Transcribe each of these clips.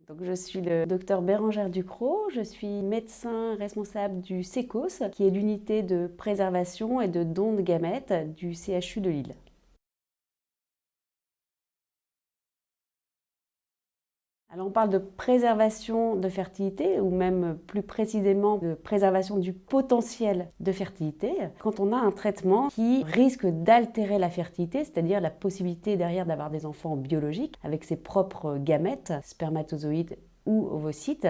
Donc, je suis le docteur Bérangère Ducrot, je suis médecin responsable du CECOS, qui est l'unité de préservation et de don de gamètes du CHU de Lille. Alors on parle de préservation de fertilité ou même plus précisément de préservation du potentiel de fertilité quand on a un traitement qui risque d'altérer la fertilité, c'est-à-dire la possibilité derrière d'avoir des enfants biologiques avec ses propres gamètes, spermatozoïdes ou ovocytes.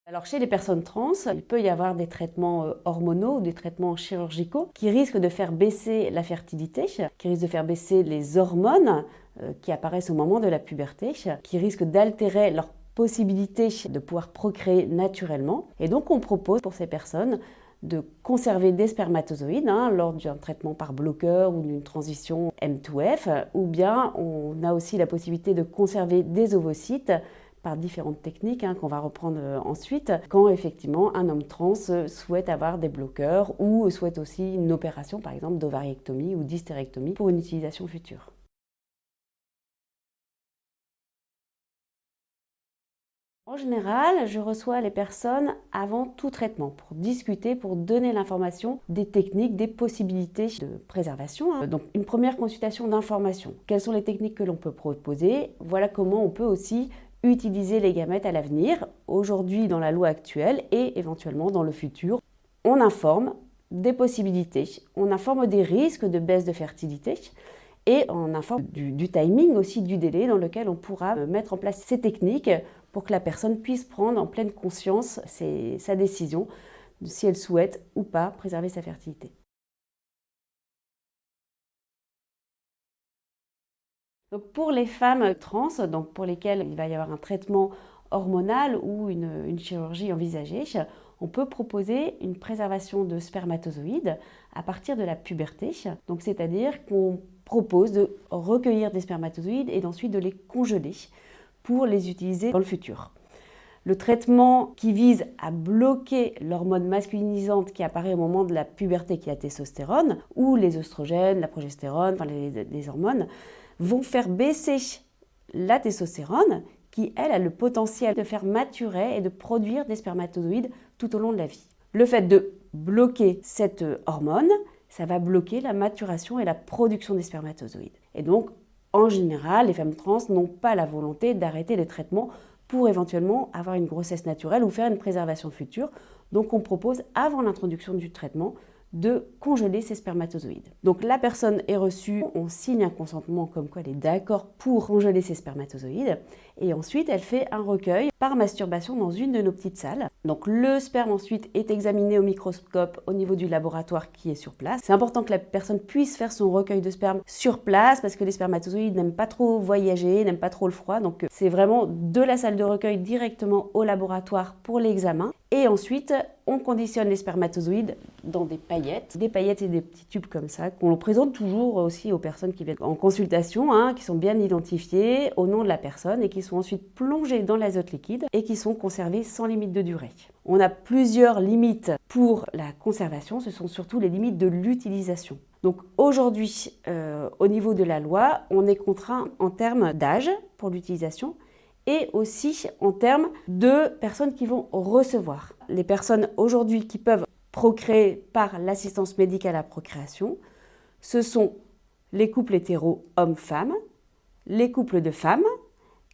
Alors chez les personnes trans, il peut y avoir des traitements hormonaux ou des traitements chirurgicaux qui risquent de faire baisser la fertilité, qui risquent de faire baisser les hormones qui apparaissent au moment de la puberté, qui risquent d'altérer leur possibilité de pouvoir procréer naturellement. Et donc on propose pour ces personnes de conserver des spermatozoïdes lors d'un traitement par bloqueur ou d'une transition M2F, ou bien on a aussi la possibilité de conserver des ovocytes par différentes techniques qu'on va reprendre ensuite, quand effectivement un homme trans souhaite avoir des bloqueurs ou souhaite aussi une opération par exemple d'ovariectomie ou d'hystérectomie pour une utilisation future. En général, je reçois les personnes avant tout traitement pour discuter, pour donner l'information des techniques, des possibilités de préservation. Donc une première consultation d'information. Quelles sont les techniques que l'on peut proposer? Voilà comment on peut aussi utiliser les gamètes à l'avenir, aujourd'hui dans la loi actuelle et éventuellement dans le futur. On informe des possibilités, on informe des risques de baisse de fertilité et on informe du timing aussi, du délai dans lequel on pourra mettre en place ces techniques pour que la personne puisse prendre en pleine conscience sa décision de si elle souhaite ou pas préserver sa fertilité. Donc pour les femmes trans, donc pour lesquelles il va y avoir un traitement hormonal ou une chirurgie envisagée, on peut proposer une préservation de spermatozoïdes à partir de la puberté. Donc c'est-à-dire qu'on propose de recueillir des spermatozoïdes et ensuite de les congeler pour les utiliser dans le futur. Le traitement qui vise à bloquer l'hormone masculinisante qui apparaît au moment de la puberté, qui est la testostérone, ou les œstrogènes, la progestérone, enfin les hormones, vont faire baisser la testostérone qui, elle, a le potentiel de faire maturer et de produire des spermatozoïdes tout au long de la vie. Le fait de bloquer cette hormone, ça va bloquer la maturation et la production des spermatozoïdes. Et donc, en général, les femmes trans n'ont pas la volonté d'arrêter les traitements pour éventuellement avoir une grossesse naturelle ou faire une préservation future. Donc on propose, avant l'introduction du traitement, de congeler ces spermatozoïdes. Donc la personne est reçue, on signe un consentement comme quoi elle est d'accord pour congeler ces spermatozoïdes et ensuite elle fait un recueil par masturbation dans une de nos petites salles. Donc le sperme ensuite est examiné au microscope au niveau du laboratoire qui est sur place. C'est important que la personne puisse faire son recueil de sperme sur place parce que les spermatozoïdes n'aiment pas trop voyager, n'aiment pas trop le froid. Donc c'est vraiment de la salle de recueil directement au laboratoire pour l'examen. Et ensuite, on conditionne les spermatozoïdes dans des paillettes et des petits tubes comme ça, qu'on présente toujours aussi aux personnes qui viennent en consultation, qui sont bien identifiées au nom de la personne et qui sont ensuite plongées dans l'azote liquide et qui sont conservées sans limite de durée. On a plusieurs limites pour la conservation, ce sont surtout les limites de l'utilisation. Donc aujourd'hui, au niveau de la loi, on est contraint en termes d'âge pour l'utilisation, et aussi en termes de personnes qui vont recevoir. Les personnes aujourd'hui qui peuvent procréer par l'assistance médicale à la procréation, ce sont les couples hétéros hommes-femmes, les couples de femmes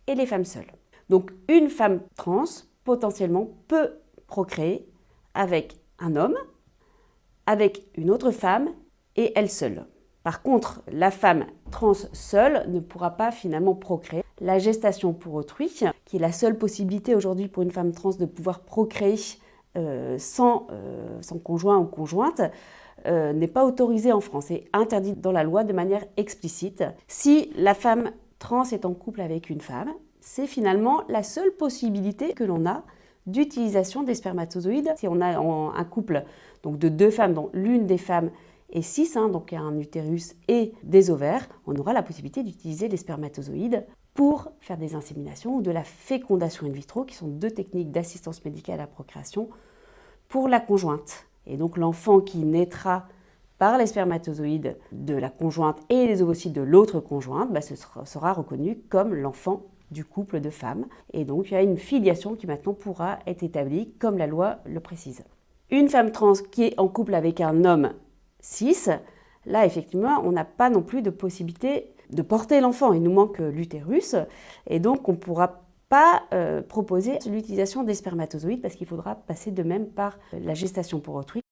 et les femmes seules. Donc une femme trans potentiellement peut procréer avec un homme, avec une autre femme et elle seule. Par contre, la femme trans seule ne pourra pas finalement procréer. La gestation pour autrui, qui est la seule possibilité aujourd'hui pour une femme trans de pouvoir procréer sans conjoint ou conjointe, n'est pas autorisée en France et interdite dans la loi de manière explicite. Si la femme trans est en couple avec une femme, c'est finalement la seule possibilité que l'on a d'utilisation des spermatozoïdes. Si on a un couple donc de deux femmes, dont l'une des femmes et 6, donc un utérus et des ovaires, on aura la possibilité d'utiliser les spermatozoïdes pour faire des inséminations ou de la fécondation in vitro, qui sont deux techniques d'assistance médicale à la procréation pour la conjointe. Et donc l'enfant qui naîtra par les spermatozoïdes de la conjointe et les ovocytes de l'autre conjointe, ce sera reconnu comme l'enfant du couple de femmes. Et donc, il y a une filiation qui maintenant pourra être établie, comme la loi le précise. Une femme trans qui est en couple avec un homme cis, là, effectivement, on n'a pas non plus de possibilité de porter l'enfant. Il nous manque l'utérus. Et donc, on ne pourra pas proposer l'utilisation des spermatozoïdes parce qu'il faudra passer de même par la gestation pour autrui.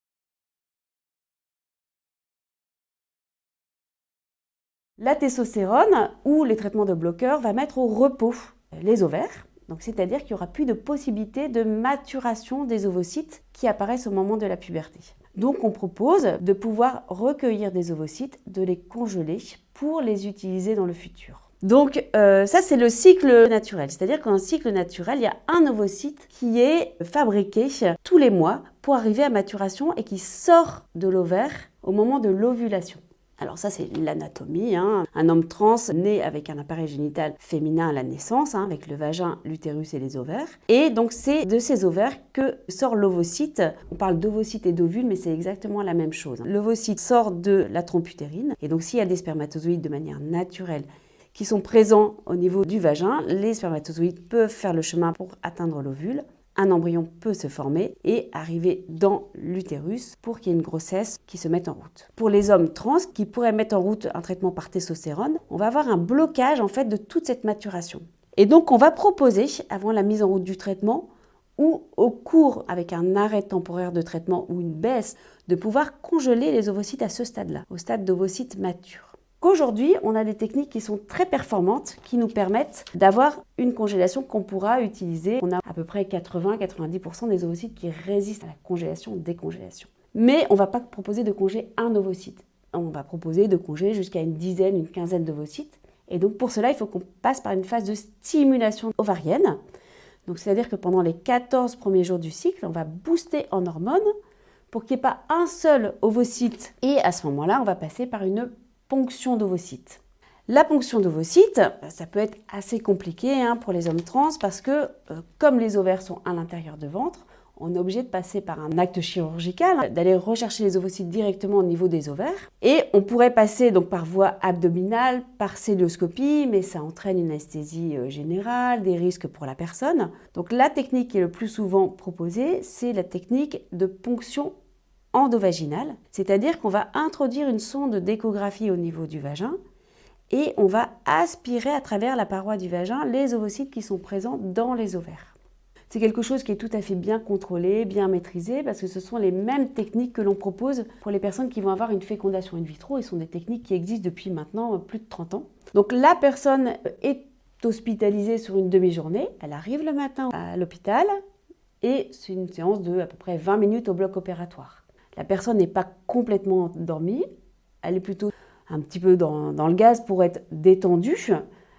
La testostérone ou les traitements de bloqueurs va mettre au repos les ovaires. Donc, c'est-à-dire qu'il n'y aura plus de possibilité de maturation des ovocytes qui apparaissent au moment de la puberté. Donc, on propose de pouvoir recueillir des ovocytes, de les congeler pour les utiliser dans le futur. Donc, ça, c'est le cycle naturel. C'est-à-dire qu'en cycle naturel, il y a un ovocyte qui est fabriqué tous les mois pour arriver à maturation et qui sort de l'ovaire au moment de l'ovulation. Alors ça, c'est l'anatomie. Un homme trans né avec un appareil génital féminin à la naissance, avec le vagin, l'utérus et les ovaires. Et donc, c'est de ces ovaires que sort l'ovocyte. On parle d'ovocyte et d'ovule, mais c'est exactement la même chose. L'ovocyte sort de la trompe utérine. Et donc, s'il y a des spermatozoïdes de manière naturelle qui sont présents au niveau du vagin, les spermatozoïdes peuvent faire le chemin pour atteindre l'ovule. Un embryon peut se former et arriver dans l'utérus pour qu'il y ait une grossesse qui se mette en route. Pour les hommes trans qui pourraient mettre en route un traitement par testostérone, on va avoir un blocage en fait de toute cette maturation. Et donc on va proposer, avant la mise en route du traitement ou au cours avec un arrêt temporaire de traitement ou une baisse, de pouvoir congeler les ovocytes à ce stade-là, au stade d'ovocytes matures. Qu'aujourd'hui, on a des techniques qui sont très performantes, qui nous permettent d'avoir une congélation qu'on pourra utiliser. On a à peu près 80-90% des ovocytes qui résistent à la congélation, décongélation. Mais on ne va pas proposer de congeler un ovocyte. On va proposer de congeler jusqu'à une dizaine, une quinzaine d'ovocytes. Et donc pour cela, il faut qu'on passe par une phase de stimulation ovarienne. Donc c'est-à-dire que pendant les 14 premiers jours du cycle, on va booster en hormones pour qu'il n'y ait pas un seul ovocyte. Et à ce moment-là, on va passer par une ponction d'ovocytes. La ponction d'ovocytes, ça peut être assez compliqué pour les hommes trans parce que comme les ovaires sont à l'intérieur du ventre, on est obligé de passer par un acte chirurgical, d'aller rechercher les ovocytes directement au niveau des ovaires. Et on pourrait passer donc par voie abdominale, par célioscopie, mais ça entraîne une anesthésie générale, des risques pour la personne. Donc la technique qui est le plus souvent proposée, c'est la technique de ponction endovaginale, c'est-à-dire qu'on va introduire une sonde d'échographie au niveau du vagin et on va aspirer à travers la paroi du vagin les ovocytes qui sont présents dans les ovaires. C'est quelque chose qui est tout à fait bien contrôlé, bien maîtrisé, parce que ce sont les mêmes techniques que l'on propose pour les personnes qui vont avoir une fécondation in vitro et ce sont des techniques qui existent depuis maintenant plus de 30 ans. Donc la personne est hospitalisée sur une demi-journée, elle arrive le matin à l'hôpital et c'est une séance de à peu près 20 minutes au bloc opératoire. La personne n'est pas complètement endormie, elle est plutôt un petit peu dans le gaz pour être détendue.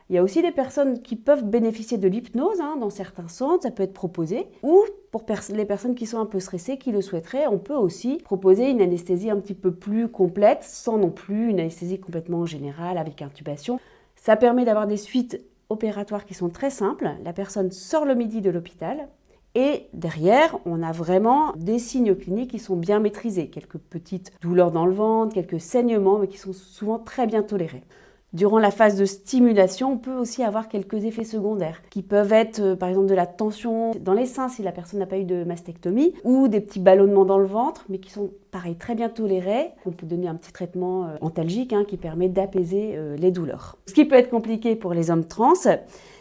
Il y a aussi des personnes qui peuvent bénéficier de l'hypnose dans certains centres, ça peut être proposé. Ou pour les personnes qui sont un peu stressées, qui le souhaiteraient, on peut aussi proposer une anesthésie un petit peu plus complète, sans non plus une anesthésie complètement générale avec intubation. Ça permet d'avoir des suites opératoires qui sont très simples. La personne sort le midi de l'hôpital. Et derrière, on a vraiment des signes cliniques qui sont bien maîtrisés. Quelques petites douleurs dans le ventre, quelques saignements, mais qui sont souvent très bien tolérés. Durant la phase de stimulation, on peut aussi avoir quelques effets secondaires qui peuvent être par exemple de la tension dans les seins si la personne n'a pas eu de mastectomie ou des petits ballonnements dans le ventre mais qui sont pareil très bien tolérés. On peut donner un petit traitement antalgique qui permet d'apaiser les douleurs. Ce qui peut être compliqué pour les hommes trans,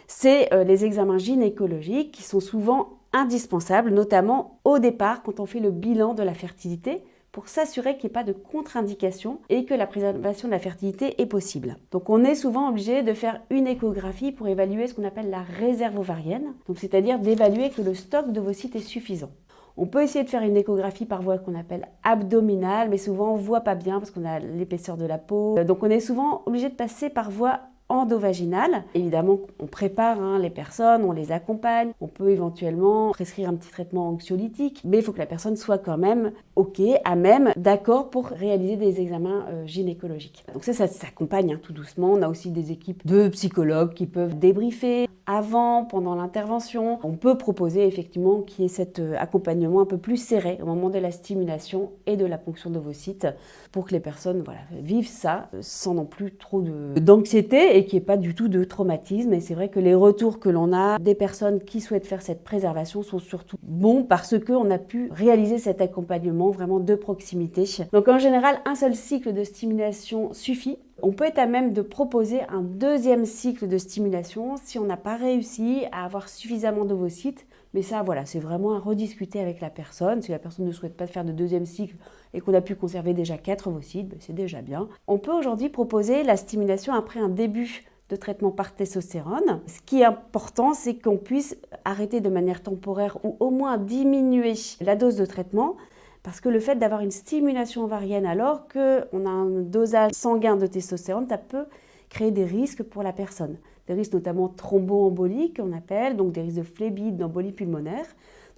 c'est les examens gynécologiques qui sont souvent indispensables, notamment au départ quand on fait le bilan de la fertilité, pour s'assurer qu'il n'y ait pas de contre-indication et que la préservation de la fertilité est possible. Donc on est souvent obligé de faire une échographie pour évaluer ce qu'on appelle la réserve ovarienne, donc c'est-à-dire d'évaluer que le stock d'ovocytes est suffisant. On peut essayer de faire une échographie par voie qu'on appelle abdominale, mais souvent on ne voit pas bien parce qu'on a l'épaisseur de la peau. Donc on est souvent obligé de passer par voie endovaginale. Évidemment, on prépare les personnes, on les accompagne, on peut éventuellement prescrire un petit traitement anxiolytique, mais il faut que la personne soit quand même OK, à même, d'accord pour réaliser des examens gynécologiques. Donc ça s'accompagne tout doucement. On a aussi des équipes de psychologues qui peuvent débriefer avant, pendant l'intervention. On peut proposer effectivement qu'il y ait cet accompagnement un peu plus serré au moment de la stimulation et de la ponction d'ovocytes pour que les personnes vivent ça sans non plus trop d'anxiété et qu'il n'y ait pas du tout de traumatisme. Et c'est vrai que les retours que l'on a des personnes qui souhaitent faire cette préservation sont surtout bons parce qu'on a pu réaliser cet accompagnement vraiment de proximité. Donc en général, un seul cycle de stimulation suffit. On peut être à même de proposer un deuxième cycle de stimulation si on n'a pas réussi à avoir suffisamment d'ovocytes. Mais ça, c'est vraiment à rediscuter avec la personne. Si la personne ne souhaite pas faire de deuxième cycle et qu'on a pu conserver déjà 4 ovocytes, c'est déjà bien. On peut aujourd'hui proposer la stimulation après un début de traitement par testostérone. Ce qui est important, c'est qu'on puisse arrêter de manière temporaire ou au moins diminuer la dose de traitement. Parce que le fait d'avoir une stimulation ovarienne alors qu'on a un dosage sanguin de testostérone, ça peut créer des risques pour la personne. Des risques notamment thromboemboliques, on appelle, donc des risques de phlébite, d'embolie pulmonaire.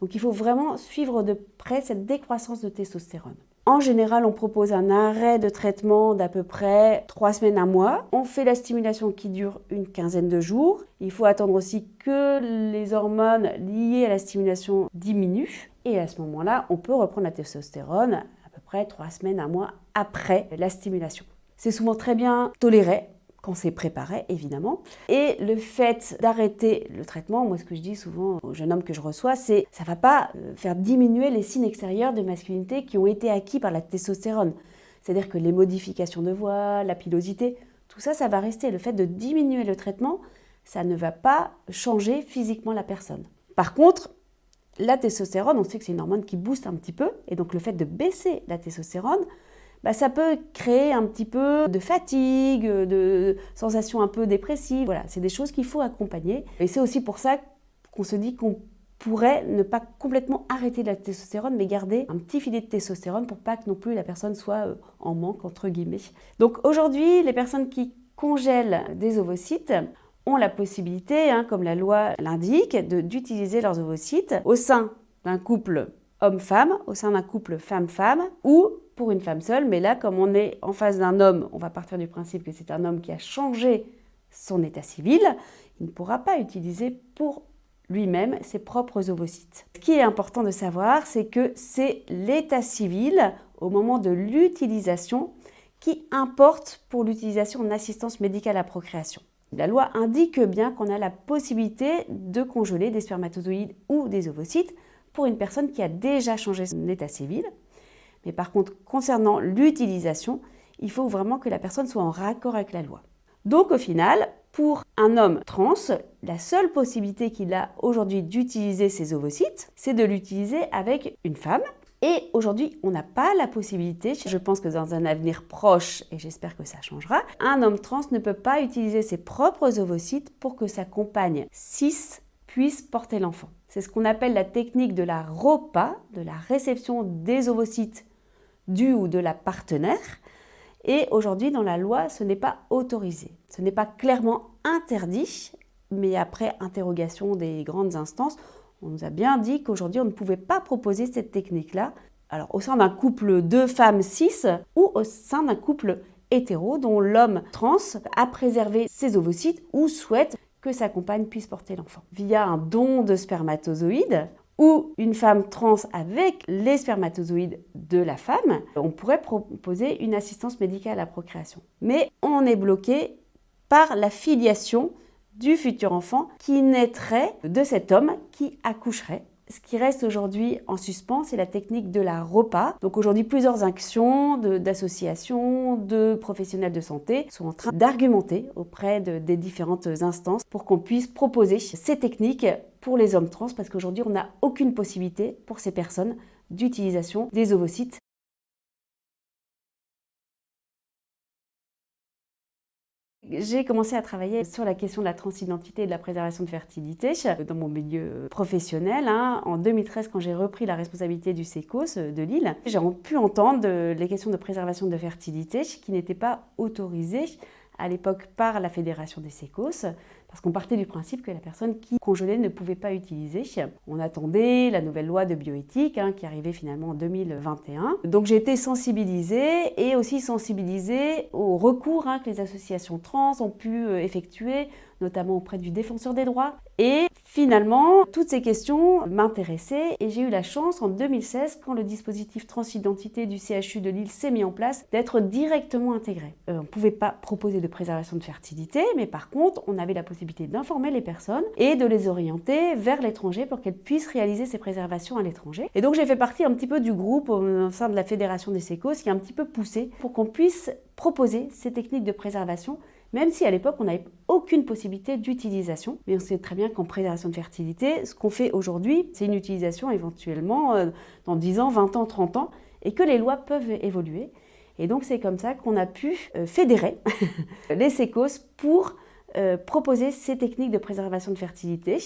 Donc il faut vraiment suivre de près cette décroissance de testostérone. En général, on propose un arrêt de traitement d'à peu près 3 semaines, 1 mois. On fait la stimulation qui dure une quinzaine de jours. Il faut attendre aussi que les hormones liées à la stimulation diminuent. Et à ce moment-là, on peut reprendre la testostérone à peu près 3 semaines, 1 mois après la stimulation. C'est souvent très bien toléré quand c'est préparé, évidemment. Et le fait d'arrêter le traitement, moi ce que je dis souvent aux jeunes hommes que je reçois, c'est ça ne va pas faire diminuer les signes extérieurs de masculinité qui ont été acquis par la testostérone. C'est-à-dire que les modifications de voix, la pilosité, tout ça, ça va rester. Le fait de diminuer le traitement, ça ne va pas changer physiquement la personne. Par contre, la testostérone, on sait que c'est une hormone qui booste un petit peu, et donc le fait de baisser la testostérone, ça peut créer un petit peu de fatigue, de sensations un peu dépressives. Voilà, c'est des choses qu'il faut accompagner. Et c'est aussi pour ça qu'on se dit qu'on pourrait ne pas complètement arrêter la testostérone, mais garder un petit filet de testostérone pour pas que non plus la personne soit en manque, entre guillemets. Donc aujourd'hui, les personnes qui congèlent des ovocytes ont la possibilité, comme la loi l'indique, d'utiliser leurs ovocytes au sein d'un couple homme-femme, au sein d'un couple femme-femme, ou pour une femme seule. Mais là, comme on est en face d'un homme, on va partir du principe que c'est un homme qui a changé son état civil, il ne pourra pas utiliser pour lui-même ses propres ovocytes. Ce qui est important de savoir, c'est que c'est l'état civil au moment de l'utilisation qui importe pour l'utilisation en assistance médicale à procréation. La loi indique bien qu'on a la possibilité de congeler des spermatozoïdes ou des ovocytes pour une personne qui a déjà changé son état civil. Mais par contre, concernant l'utilisation, il faut vraiment que la personne soit en raccord avec la loi. Donc au final, pour un homme trans, la seule possibilité qu'il a aujourd'hui d'utiliser ses ovocytes, c'est de l'utiliser avec une femme. Et aujourd'hui, on n'a pas la possibilité, je pense que dans un avenir proche, et j'espère que ça changera, un homme trans ne peut pas utiliser ses propres ovocytes pour que sa compagne cis puisse porter l'enfant. C'est ce qu'on appelle la technique de la ROPA, de la réception des ovocytes du ou de la partenaire. Et aujourd'hui, dans la loi, ce n'est pas autorisé. Ce n'est pas clairement interdit, mais après interrogation des grandes instances, on nous a bien dit qu'aujourd'hui, on ne pouvait pas proposer cette technique-là. Alors, au sein d'un couple de femmes cis ou au sein d'un couple hétéro dont l'homme trans a préservé ses ovocytes ou souhaite que sa compagne puisse porter l'enfant. Via un don de spermatozoïdes ou une femme trans avec les spermatozoïdes de la femme, on pourrait proposer une assistance médicale à la procréation. Mais on est bloqué par la filiation du futur enfant qui naîtrait de cet homme qui accoucherait. Ce qui reste aujourd'hui en suspens, c'est la technique de la ROPA. Donc aujourd'hui, plusieurs actions d'associations, de professionnels de santé sont en train d'argumenter auprès des différentes instances pour qu'on puisse proposer ces techniques pour les hommes trans, parce qu'aujourd'hui, on n'a aucune possibilité pour ces personnes d'utilisation des ovocytes. J'ai commencé à travailler sur la question de la transidentité et de la préservation de fertilité dans mon milieu professionnel. En 2013, quand j'ai repris la responsabilité du SECOS de Lille, j'ai pu entendre les questions de préservation de fertilité qui n'étaient pas autorisées à l'époque par la Fédération des sécos, parce qu'on partait du principe que la personne qui congelait ne pouvait pas utiliser. On attendait la nouvelle loi de bioéthique qui arrivait finalement en 2021. Donc j'ai été sensibilisée et aussi sensibilisée au recours que les associations trans ont pu effectuer, notamment auprès du défenseur des droits. Et finalement, toutes ces questions m'intéressaient et j'ai eu la chance en 2016, quand le dispositif transidentité du CHU de Lille s'est mis en place, d'être directement intégré. On ne pouvait pas proposer de préservation de fertilité, mais par contre, on avait la possibilité d'informer les personnes et de les orienter vers l'étranger pour qu'elles puissent réaliser ces préservations à l'étranger. Et donc j'ai fait partie un petit peu du groupe au sein de la Fédération des sécos qui a un petit peu poussé pour qu'on puisse proposer ces techniques de préservation, même si à l'époque on n'avait aucune possibilité d'utilisation. Mais on sait très bien qu'en préservation de fertilité, ce qu'on fait aujourd'hui, c'est une utilisation éventuellement dans 10 ans, 20 ans, 30 ans, et que les lois peuvent évoluer. Et donc c'est comme ça qu'on a pu fédérer les sécos pour proposer ces techniques de préservation de fertilité.